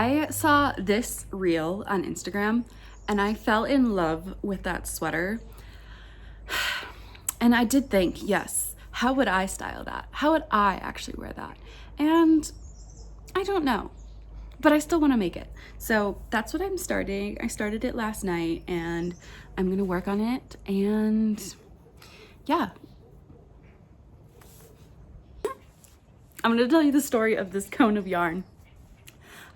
I saw this reel on Instagram and I fell in love with that sweater. And I did think, yes, how would I style that? How would I actually wear that? And I don't know, but I still want to make it. So that's what I'm starting. I started it last night and I'm going to work on it. And yeah, I'm going to tell you the story of this cone of yarn.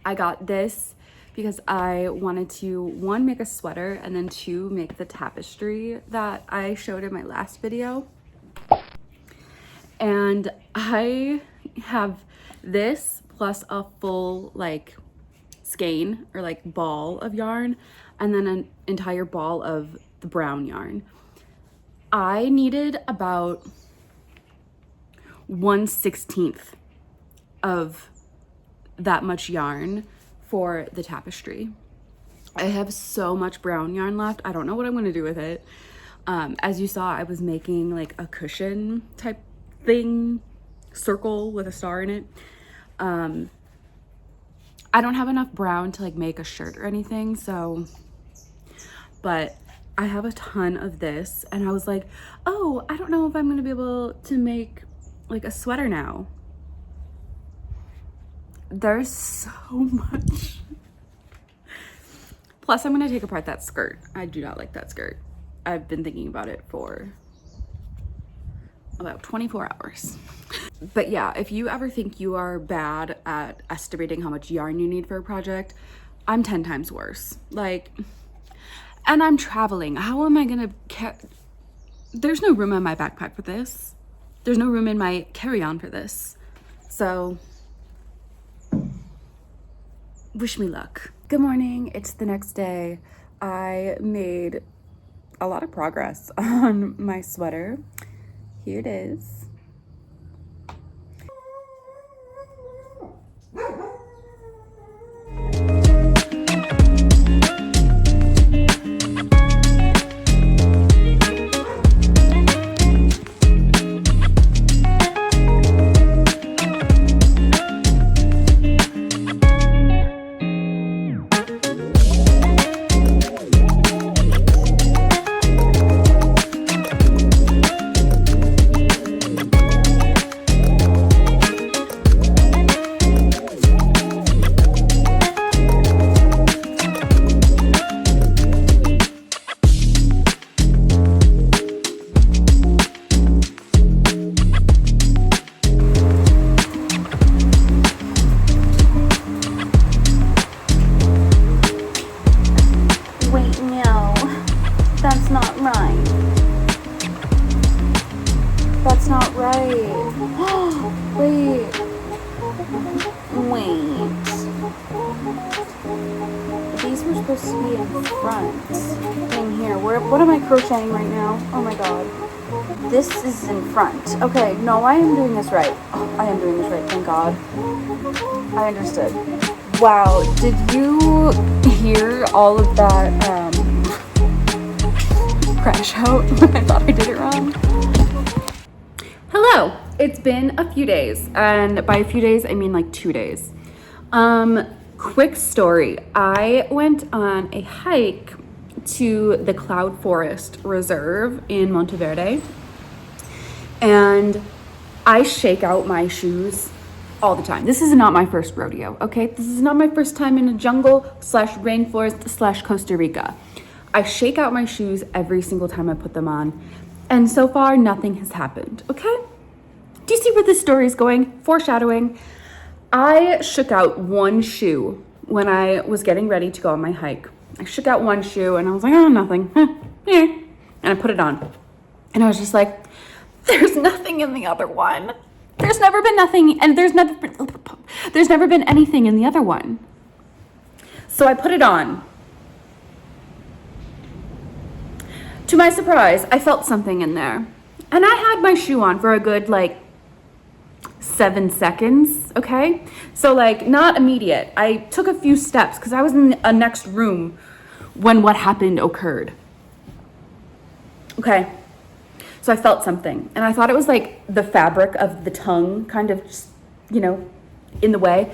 I got this because I wanted to, one, make a sweater, and then two, make the tapestry that I showed in my last video. And I have this plus a full like skein or like ball of yarn, and then an entire ball of the brown yarn. I needed about 1/16 of that much yarn for the tapestry. I have so much brown yarn left. I don't know what I'm going to do with it. As you saw, I was making like a cushion type thing, circle with a star in it. I don't have enough brown to like make a shirt or anything, so, but I have a ton of this, and I was like, oh, I don't know if I'm going to be able to make like a sweater now. There's so much. Plus, I'm gonna take apart that skirt. I do not like that skirt. I've been thinking about it for about 24 hours. But yeah, if you ever think you are bad at estimating how much yarn you need for a project, I'm 10 times worse. Like, and I'm traveling. How am I gonna there's no room in my backpack for this. There's no room in my carry-on for this. So wish me luck. Good morning, it's the next day. I made a lot of progress on my sweater. Here it is. That's not right. Wait. These were supposed to be in front. In here. What am I crocheting right now? Oh my god. This is in front. Okay, no, I am doing this right. Oh, I am doing this right, thank god. I understood. Wow, did you hear all of that crash out when I thought I did it wrong? Hello, it's been a few days, and by a few days I mean like 2 days. Quick story. I went on a hike to the Cloud Forest Reserve in Monteverde, and I shake out my shoes all the time. This is not my first rodeo, okay? This is not my first time in a jungle slash rainforest slash Costa Rica. I shake out my shoes every single time I put them on, and so far nothing has happened, okay? Do you see where this story is going? Foreshadowing. I shook out one shoe when I was getting ready to go on my hike. I shook out one shoe and I was like, oh, nothing. And I put it on. And I was just like, there's nothing in the other one. There's never been nothing, and there's never been anything in the other one. So I put it on. To my surprise, I felt something in there. And I had my shoe on for a good, 7 seconds, okay? So, not immediate. I took a few steps because I was in a next room when what happened occurred. Okay, so I felt something. And I thought it was, the fabric of the tongue kind of just, in the way.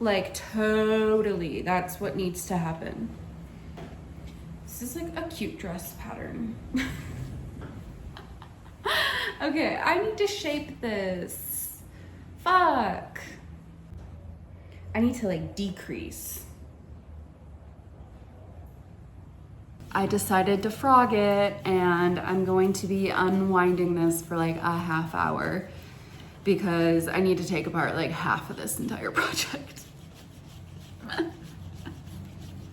Like totally, that's what needs to happen. This is like a cute dress pattern. Okay, I need to shape this. Fuck. I need to like decrease. I decided to frog it, and I'm going to be unwinding this for like a half hour because I need to take apart like half of this entire project.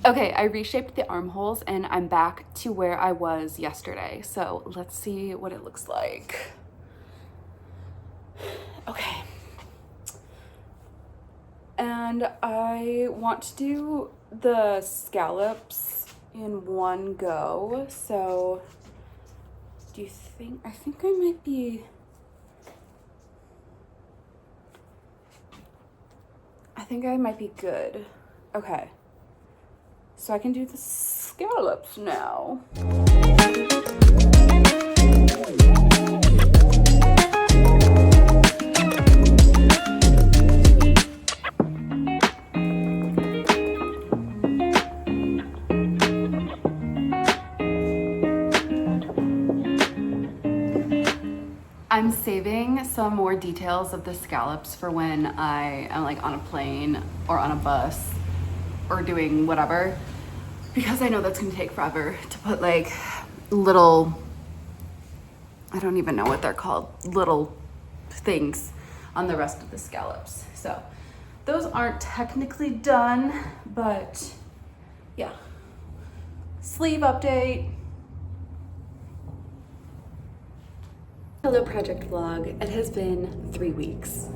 Okay, I reshaped the armholes and I'm back to where I was yesterday. So let's see what it looks like. Okay. And I want to do the scallops in one go. So do you think, I think I might be, good. Okay. So I can do the scallops now. I'm saving some more details of the scallops for when I am like on a plane or on a bus or doing whatever, because I know that's gonna take forever to put like little, I don't even know what they're called, little things on the rest of the scallops. So those aren't technically done, but yeah. Sleeve update. Hello project vlog. It has been 3 weeks.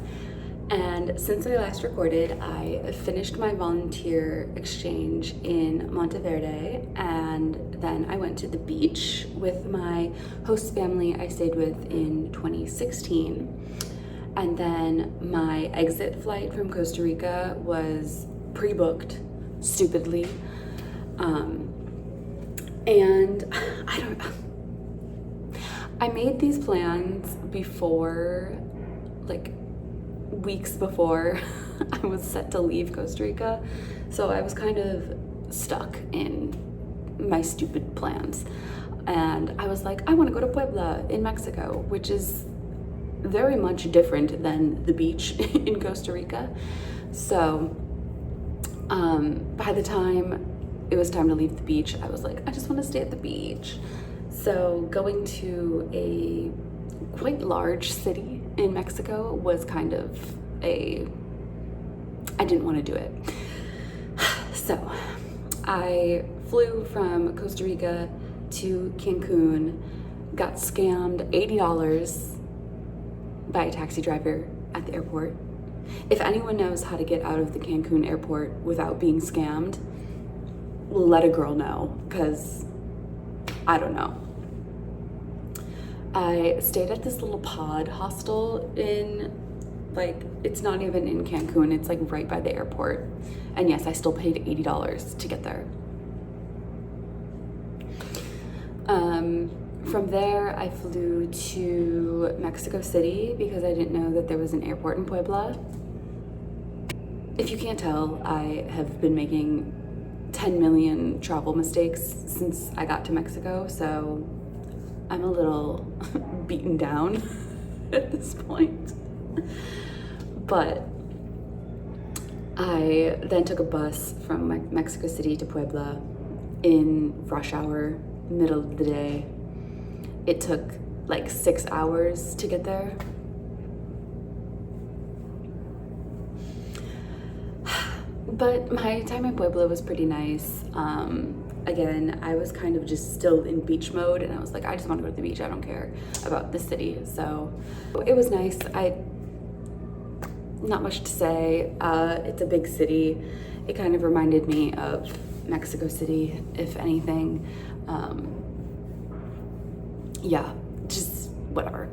And since I last recorded, I finished my volunteer exchange in Monteverde, and then I went to the beach with my host family I stayed with in 2016. And then my exit flight from Costa Rica was pre-booked, stupidly. And I made these plans before, like, weeks before I was set to leave Costa Rica, so I was kind of stuck in my stupid plans. And I was like, I want to go to Puebla in Mexico, which is very much different than the beach in Costa Rica. So by the time it was time to leave the beach, I was like, I just want to stay at the beach. So going to a quite large city in Mexico was kind of I didn't want to do it. So I flew from Costa Rica to Cancun, got scammed $80 by a taxi driver at the airport. If anyone knows how to get out of the Cancun airport without being scammed, let a girl know, because I don't know. I stayed at this little pod hostel in, like, it's not even in Cancun, it's like right by the airport. And yes, I still paid $80 to get there. From there, I flew to Mexico City because I didn't know that there was an airport in Puebla. If you can't tell, I have been making 10 million travel mistakes since I got to Mexico, so I'm a little beaten down at this point. But I then took a bus from Mexico City to Puebla in rush hour, middle of the day. It took like 6 hours to get there. But my time in Puebla was pretty nice. Again, I was kind of just still in beach mode, and I was like, I just want to go to the beach. I don't care about the city. So it was nice. Not much to say. It's a big city. It kind of reminded me of Mexico City, if anything. Yeah, just whatever.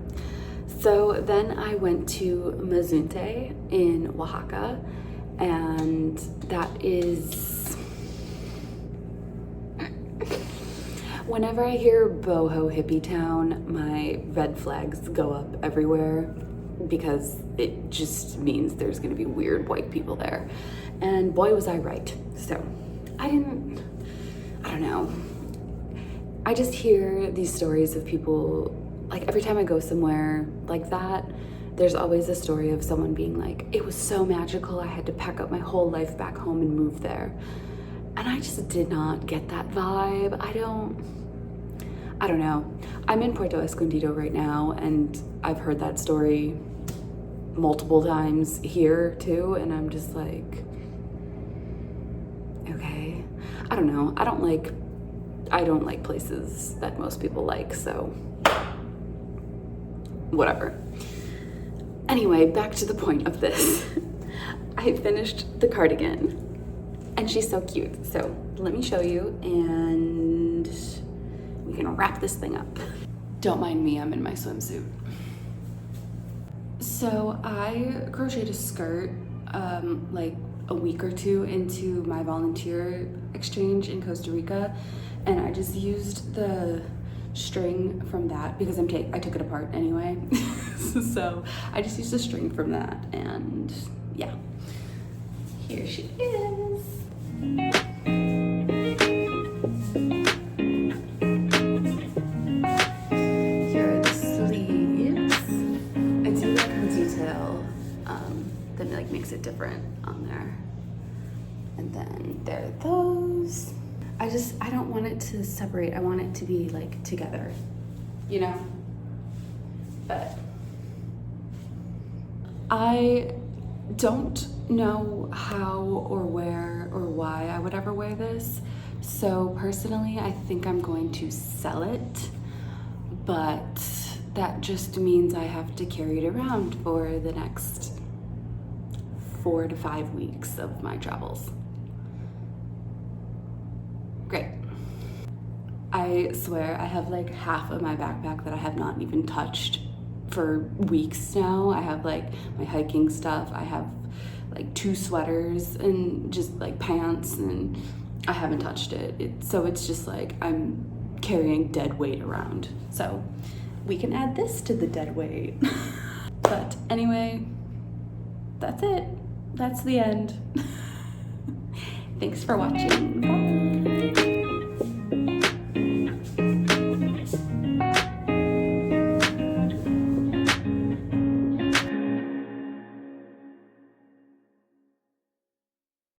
So then I went to Mazunte in Oaxaca, and that is, whenever I hear boho hippie town, my red flags go up everywhere. because it just means there's gonna be weird white people there. And boy, was I right. So I don't know. I just hear these stories of people, like every time I go somewhere like that, there's always a story of someone being like, it was so magical, I had to pack up my whole life back home and move there. And I just did not get that vibe. I don't know. I'm in Puerto Escondido right now, and I've heard that story multiple times here too, and I'm just like, okay. I don't know. I don't like places that most people like, so whatever. Anyway, back to the point of this. I finished the cardigan and she's so cute. So let me show you and we can wrap this thing up. Don't mind me, I'm in my swimsuit. So I crocheted a skirt like a week or two into my volunteer exchange in Costa Rica, and I just used the string from that because I took it apart anyway. So I just used the string from that, and yeah, here she is. Here are the sleeves. I do like her detail that like makes it different on there. And then there are those. I don't want it to separate. I want it to be like together, you know? But I don't know how or where or why I would ever wear this. So personally, I think I'm going to sell it, but that just means I have to carry it around for the next 4 to 5 weeks of my travels. Great. I swear I have like half of my backpack that I have not even touched for weeks now. I have like my hiking stuff. I have like 2 sweaters and just like pants, and I haven't touched it. So it's just like I'm carrying dead weight around. So we can add this to the dead weight. But anyway, that's it. That's the end. Thanks for watching. Bye.